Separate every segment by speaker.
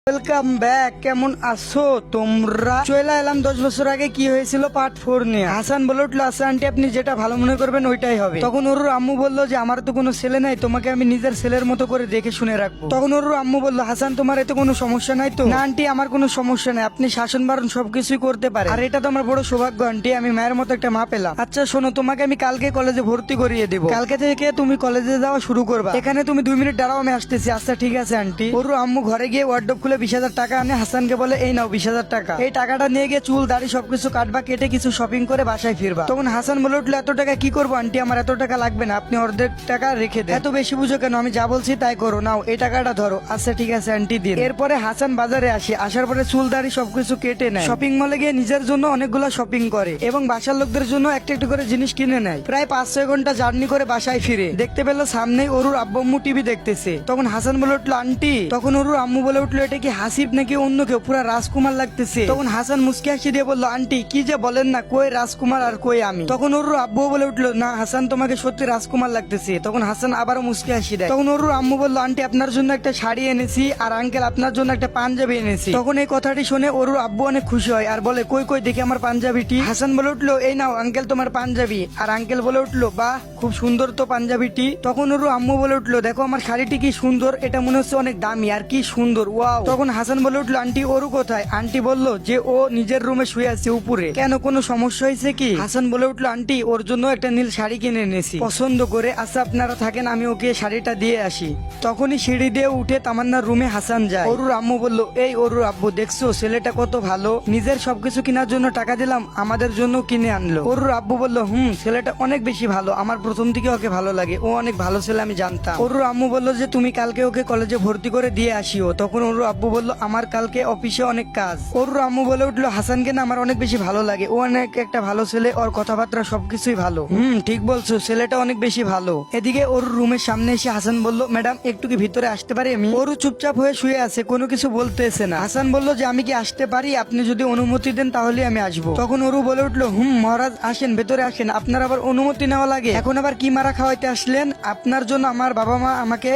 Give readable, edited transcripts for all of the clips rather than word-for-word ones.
Speaker 1: Welcome back. কেমন আছো তোমরা? চলে এলাম 10 বছর আগে কি হয়েছিল পার্ট 4 নিয়ে। হাসান বলে উঠলো, আচ্ছা আন্টি আপনি যেটা ভালো মনে করবেন ওইটাই হবে। তখন ওর আম্মু বললো যে আমার তো কোনো ছেলে নাই, তোমাকে আমি নিজের ছেলের মতো করে দেখে শুনে রাখবো। তখন ওর আম্মু বললো, হাসান তোমার এতে কোনো সমস্যা নাই তো? না আন্টি আমার কোনো সমস্যা নাই, আপনি শাসন বারণ সবকিছুই করতে পারেন, আর এটা তো আমার বড় সৌভাগ্য আন্টি, আমি মায়ের মতো একটা মা পেলাম। আচ্ছা শোনো, তোমাকে আমি কালকে কলেজে ভর্তি করিয়ে দেবো, কালকে থেকে তুমি কলেজে যাওয়া শুরু করবা। এখানে তুমি 2 মিনিট দাঁড়াও, আমি আসতেছি। আচ্ছা ঠিক আছে আন্টি। ওর আম্মু ঘরে গিয়ে ওয়ার্ডরোব খুলে 20,000 টাকা আনে, হাসানকে বলে এই নাও 20,000 টাকা, এই টাকাটা নিয়ে গিয়ে চুল দাড়ি সবকিছু কাটবা, কেটে কিছু শপিং করে বাসায় ফিরবা। তখন হাসান বলে উঠলো, এত টাকা কি করবো আন্টি, আমার এত টাকা লাগবে না, আপনি অর্ধেক টাকা রেখে দেন, এত বেশি বুঝো কেন, আমি যা বলছি তাই করো, নাও এই টাকাটা ধরো। আচ্ছা ঠিক আছে আন্টি দিন। এরপরে হাসান বাজারে আসে, আসার পরে চুল দাড়ি সবকিছু কেটে নেয়, শপিং মলে গিয়ে নিজের জন্য অনেকগুলো শপিং করে এবং বাসার লোকদের জন্য একটা একটা করে জিনিস কিনে নেয়। প্রায় 5-6 ঘন্টা জার্নি করে বাসায় ফিরে দেখতে পেল সামনেই ওরুর আব্বু আম্মু টিভি দেখতেছে। তখন হাসান বলে উঠলো, আন্টি। তখন ওরুর আম্মু বলে উঠলো, এটা কি হাসিব নাকি অন্য কেউ, পুরা রাজকুমার লাগতেছে। তখন হাসান মুস্কি হাসি দিয়ে বললো, আন্টি কি যে বলেন না, কই রাজকুমার আর কই আমি। তখন ওরুর আব্বু বলে উঠলো, না হাসান তোমাকে সত্যি রাজকুমার লাগতেছে। তখন হাসান আবারও মুস্কি হাসি দেয়। তখন ওরুর আম্মু বললো, আন্টি আপনার জন্য একটা শাড়ি এনেছি, আর আঙ্কেল আপনার জন্য একটা পাঞ্জাবি এনেছি। তখন এই কথাটি শুনে ওরুর আব্বু অনেক খুশি হয় আর বলে, কই কই দেখি আমার পাঞ্জাবিটি। হাসান বলে উঠলো, এই নাও আঙ্কেল তোমার পাঞ্জাবি। আর আঙ্কেল বলে উঠলো, বাহ খুব সুন্দর তো পাঞ্জাবিটি। তখন ওর আম্মু বলে উঠলো, দেখো আমার শাড়িটি কি সুন্দর, এটা মনে হচ্ছে অনেক দামি আর কি সুন্দর, ওয়াও। তখন হাসান বলে উঠলো, আন্টি ওরু কোথায়? আন্টি বলল যে ও নিজের রুমে শুয়ে আছে উপরে। কেন কোনো সমস্যা হয়েছে কি? হাসান বলে উঠলো, আন্টি ওর জন্য একটা নীল শাড়ি কিনে এনেছি পছন্দ করে, আচ্ছা আপনারা থাকেন আমি ওকে শাড়িটা দিয়ে আসি। তখনই সিঁড়ি দিয়ে উঠে তামান্নার রুমে হাসান যায়। ওরুর আম্মু বলল, এই ওরুর আব্বু দেখছো ছেলেটা কত ভালো, নিজের সবকিছু কেনার জন্য টাকা দিলাম, আমাদের জন্য কিনে আনলো। ওরুর আব্বু বলল, ছেলেটা অনেক বেশি ভালো, আমার প্রথম থেকে ওকে ভালো লাগে, ও অনেক ভালো ছেলে আমি জানতাম। ওরুর আম্মু বলল যে তুমি কালকে ওকে কলেজে ভর্তি করে দিয়ে আসিও। তখন ওরুর আব্বু বলল, আমার কালকে অফিসে অনেক কাজ। ওরুর আম্মু বলে উঠলো, হাসানকে না আমার অনেক বেশি ভালো লাগে, ও অনেক একটা ভালো ছেলে, ওর কথাবার্তা সবকিছুই ভালো। ঠিক বলছো, ছেলেটা অনেক বেশি ভালো। এদিকে ওর রুমের সামনে এসে হাসান বলল, ম্যাডাম একটু কি ভিতরে আসতে পারি আমি? ওরু চুপচাপ হয়ে শুয়ে আছে, কোনো কিছু বলতেছে না। হাসান বলল যে আমি কি আসতে পারি, আপনি যদি অনুমতি দেন তাহলে আমি আসবো। তখন ওরু বলে উঠলো, মহারাজ আসেন, ভেতরে আসেন, আপনার আবার অনুমতি নেওয়া লাগে? এখন আবার কি মারা খাওয়াইতে আসলেন? আপনার জন্য আমার বাবা মা আমাকে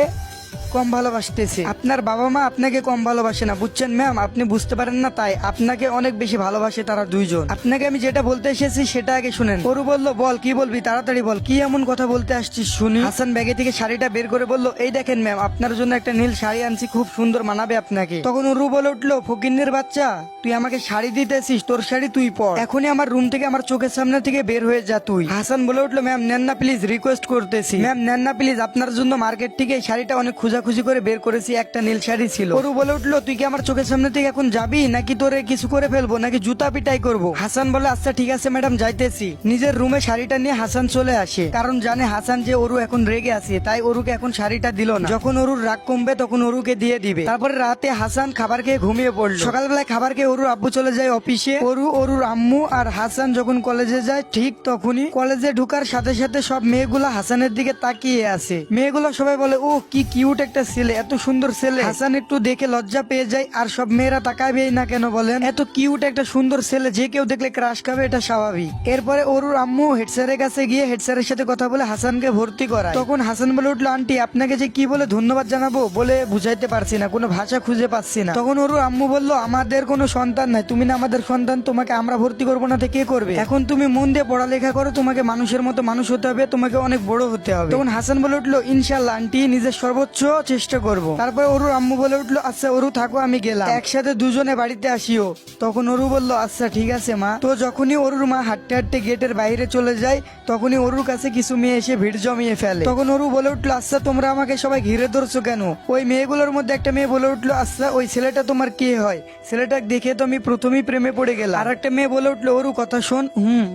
Speaker 1: কম ভালোবাসতেছে, আপনার বাবা মা আপনাকে কম ভালোবাসে না, বুঝছেন ম্যাম? আপনি বুঝতে পারেন না, তাই আপনাকে অনেক বেশি ভালোবাসে তারা দুইজন। আপনাকে আমি যেটা বলতে এসেছি সেটা আগে শুনেন। ওরু বলল, বল কি বলবি, তাড়াতাড়ি বল, কি এমন কথা বলতে আসছিস শুনি। হাসান ব্যাগে থেকে শাড়িটা বের করে বলল, এই দেখেন ম্যাম, আপনার জন্য একটা নীল শাড়ি আনছি, খুব সুন্দর মানাবে আপনাকে। তখন ওরু বলে উঠলো, ফকিন্নের বাচ্চা, তুই আমাকে শাড়ি দিতেছিস, তোর শাড়ি তুই পর, এখনই আমার রুম থেকে আমার চোখের সামনে থেকে বের হয়ে যা তুই। হাসান বলে উঠলো, ম্যাম নেন না প্লিজ, রিকোয়েস্ট করতেছি ম্যাম, নেন না প্লিজ, আপনার জন্য মার্কেট থেকে এই শাড়িটা অনেক খুঁজাখুঁজি করে বের করেছি, একটা নীল শাড়ি ছিল। ওরু বলে উঠলো, তুই কি আমার চোখের সামনে থেকে এখন যাবি, নাকি তোরে কিছু করে ফেলবো, নাকি জুতা পিটাই করবো? হাসান বলে, আচ্ছা ঠিক আছে ম্যাডাম যাইতেছি। নিজের রুমে শাড়িটা নিয়ে হাসান চলে আসে, কারণ জানে হাসান যে ওরু এখন রেগে আছে, তাই ওরুকে এখন শাড়িটা দিল না, যখন ওরুর রাগ কমবে তখন ওরুকে দিয়ে দিবে। তারপরে রাতে হাসান খাবার খেয়ে ঘুমিয়ে পড়লো। সকালবেলায় খাবার খেয়ে ওরুর আব্বু চলে যায় অফিসে। ওরুর আম্মু আর হাসান যখন কলেজে যায়, ঠিক তখনই কলেজে ঢুকার সাথে সাথে সব মেয়েগুলা হাসানের দিকে তাকিয়ে আছে। মেয়েগুলো সবাই বলে, ও কি কিউট একটা ছেলে, এত সুন্দর ছেলে। হাসান একটু দেখে লজ্জা পেয়ে যায়, আর সব মেয়েরা তাকাবেই না কেন বলেন? এত কিউট একটা সুন্দর ছেলে যে কেউ দেখলে ক্রাশ খাবে, এটা স্বাভাবিক। এরপরে ওরুর আম্মু হেড স্যারের কাছে গিয়ে হেড স্যারের সাথে কথা বলে হাসানকে ভর্তি করায়। তখন হাসান বলে উঠলো, আন্টি আপনাকে যে কি বলে ধন্যবাদ জানাবো বলে বুঝাইতে পারছি না, কোনো ভাষা খুঁজে পাচ্ছি না। তখন ওরুর আম্মু বলল, আমাদের কোনো সন্তান নাই, তুমি না আমাদের সন্তান, তোমাকে আমরা ভর্তি করবো না তো কে করবে? এখন তুমি মন দিয়ে পড়ালেখা করো, তোমাকে মানুষের মতো মানুষ হতে হবে, তোমাকে অনেক বড় হতে হবে। তখন হাসান বলে উঠলো, ইনশাল্লাহ আন্টি, নিজের সর্বোচ্চ চেষ্টা করবো। তারপরে ওরুর আম্মু বলে উঠলো, আচ্ছা ওরু থাকো, আমি গেলাম, একসাথে দুজনে বাড়িতে আসিও। তখন ওরু বলল, আচ্ছা ঠিক আছে মা। তো যখনই ওরুর মা হাঁটতে হাঁটতে গেটের বাইরে চলে যায়, তখনই ওরুর কাছে কিছু মেয়ে এসে ভিড় জমিয়ে ফেলে। তখন ওরু বলে উঠলো, আচ্ছা তোমরা আমাকে সবাই ঘিরে ধরছো কেন? ওই মেয়েগুলোর মধ্যে একটা মেয়ে বলে উঠলো, আচ্ছা ওই ছেলেটা তোমার কে হয়? ছেলেটা দেখে তো আমি প্রথমেই প্রেমে পড়ে গেলাম। আর একটা মেয়ে বলে উঠলো, ওরু কথা শোন।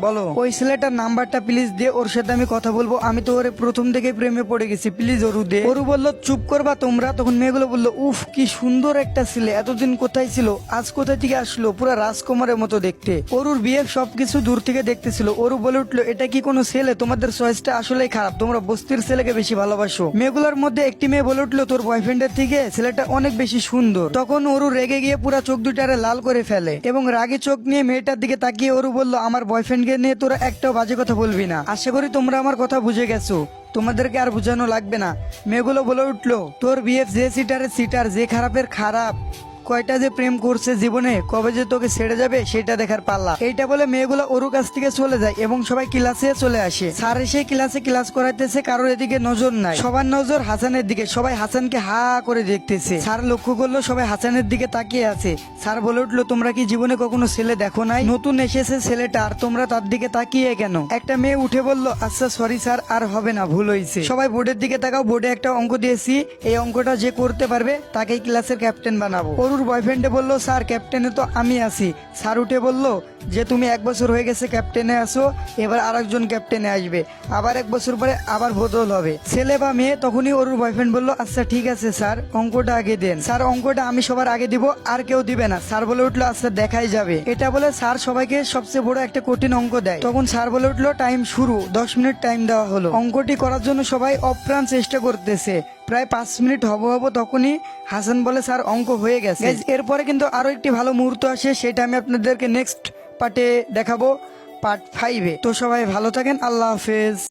Speaker 1: বলো। ওই ছেলেটার নাম্বারটা প্লিজ দে, ওর সাথে আমি কথা বলবো, আমি তো ওরে প্রথম থেকে প্রেমে পড়ে গেছি, প্লিজ ওরু দে। ওরু বলল, চুপ করবা তোমরা। তখন মেয়েগুলো বললো, উফ কি সুন্দর একটা ছেলে, এতদিন কোথায় ছিল, আজ কোথা থেকে আসলো, পুরা রাজকুমারের মতো দেখতে। ওরুর বিয়ে সবকিছু দূর থেকে দেখতেছিল। ওরু বলে উঠলো, এটা কি কোনো ছেলে? তোমাদের চয়েসটা আসলেই খারাপ, তোমরা বস্তির ছেলেকে বেশি ভালোবাসো। মেয়েগুলোর মধ্যে একটি মেয়ে বলে উঠলো, তোর বয়ফ্রেন্ডের থেকে ছেলেটা অনেক বেশি সুন্দর। তখন ওরু রেগে গিয়ে পুরা চোখ দুটারে লাল করে ফেলে এবং রাগে চোখ নিয়ে মেয়েটার দিকে তাকিয়ে ওরু বলল, আমার বয়ফ্রেন্ডকে নিয়ে তোরা একটাও বাজে কথা বলবি না। আশা করি তোমরা আমার কথা বুঝে গেছো, তোমাদেরকে আর বোঝানো লাগবে না। মেয়েগুলো বলে উঠলো, তোর বিএফ যে সিটারের সিটার, যে খারাপের খারাপ, কয়টা যে প্রেম করছে জীবনে, কবে যে তোকে ছেড়ে যাবে সেটা দেখার পাল্লা। এইটা বলে মেয়েগুলো ওর কাছ থেকে চলে যায় এবং সবাই ক্লাসে চলে আসে। স্যার এসে ক্লাসে ক্লাস করাইতেছে, কারোর এদিকে নজর নাই, সবার নজর হাসানের দিকে। সবাই হাসানকে হা করে দেখতেছে। স্যার লক্ষ্য করলো সবাই হাসানের দিকে তাকিয়ে আছে। স্যার বলে উঠলো, তোমরা কি জীবনে কখনো ছেলে দেখো নাই? নতুন এসেছে ছেলেটা আর তোমরা তার দিকে তাকিয়ে কেন? একটা মেয়ে উঠে বলল, আচ্ছা সরি স্যার, আর হবে না, ভুল হয়েছে। সবাই বোর্ডের দিকে তাকাও, বোর্ডে একটা অঙ্ক দিয়েছি, এই অঙ্কটা যে করতে পারবে তাকেই ক্লাসের ক্যাপ্টেন বানাবো। অরুর বয়ফ্রেন্ডে বলল, স্যার ক্যাপ্টেনে তো আমি আছি। স্যার উঠে বলল যে তুমি 1 বছর হয়ে গেছে ক্যাপ্টেনে আসো, এবার আরেকজন ক্যাপ্টেনে আসবে, আবার 1 বছর পরে আবার বদল হবে, ছেলে বা মেয়ে। তখনই অরুর বয়ফ্রেন্ড বলল, আচ্ছা ঠিক আছে স্যার, অঙ্কটা আগে দেন। স্যার অঙ্কটা আমি সবার আগে দিব, আর কেউ দিবে না। স্যার বলে উঠলো, আচ্ছা দেখাই যাবে। এটা বলে স্যার সবাইকে সবচেয়ে বড় একটা কঠিন অঙ্ক দেয়। তখন স্যার বলে উঠলো, টাইম শুরু। 10 মিনিট টাইম দেওয়া হলো। অঙ্কটি করার জন্য সবাই অপ্রাণ চেষ্টা করতেছে। প্রায় 5 মিনিট হবো তখনই হাসান বলে, স্যার অঙ্ক হয়ে গেছে। Guys, এরপরে কিন্তু আরো একটি ভালো মুহূর্ত আসে, সেটা আমি আপনাদেরকে নেক্সট পার্টে দেখাবো, পার্ট 5-এ। তো সবাই ভালো থাকেন, আল্লাহ হাফেজ।